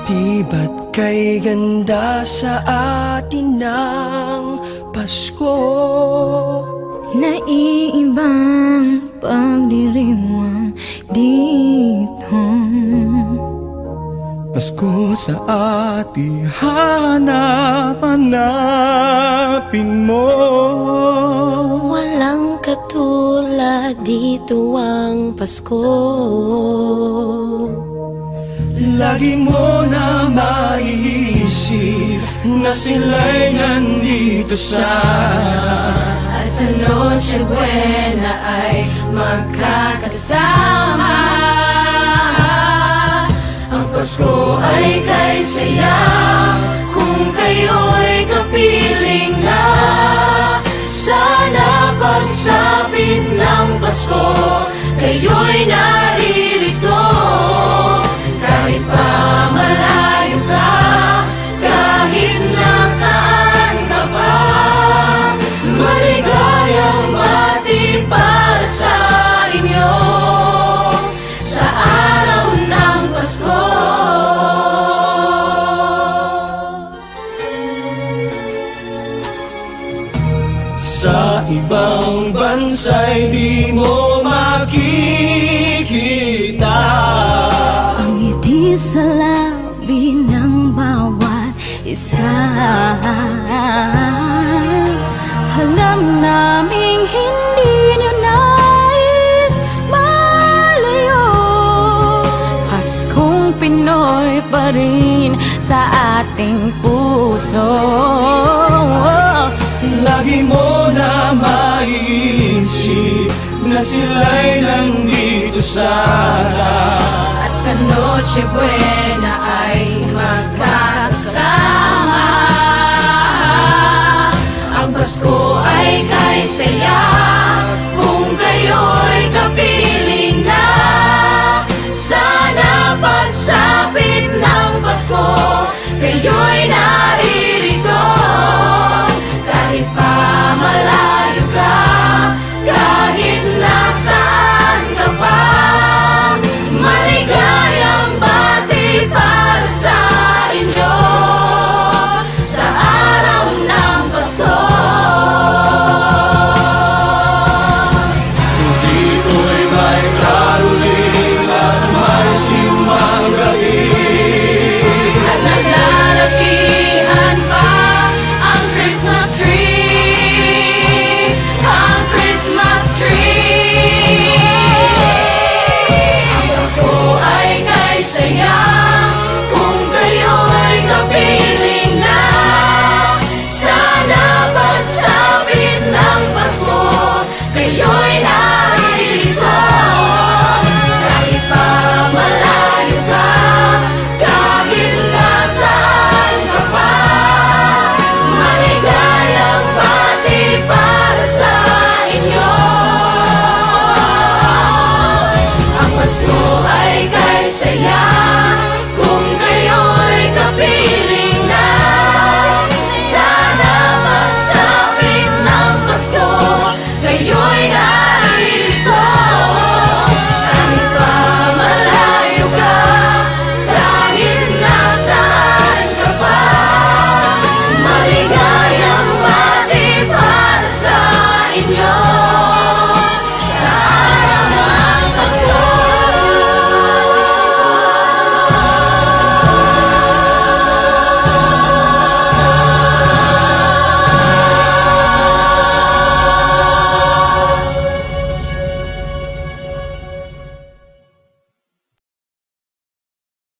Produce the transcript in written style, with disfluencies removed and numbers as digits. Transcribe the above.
Di ba't kay ganda sa atin ng Pasko? Naiibang pagdiriwang dito. Pasko sa ating hanapin mo. Walang katulad dito ang Pasko. Lagi mo na maiisip na sila'y nandito sana, At sa Noche Buena ay magkakasama. Ang Pasko ay kay saya kung kayo'y kapiling na. Sana pagsapit ng Pasko, kayo'y naririto. Kahit pa malayo ka, kahit nasaan ka pa, maligayang bati para sa inyo sa araw ng Pasko. sa ibang bansa'y di mo makikita Ang ngiti sa labi ng bawat isa. Alam naming hindi nyo nais malayo. Paskong Pinoy pa rin sa ating puso. Lagi mo na maiisip na sila'y nandito sana, At sa Noche Buena ay magkakasama. Ang Pasko ay kay saya kung kayo'y kapiling na. Sana pagsapit ng Pasko, kayo'y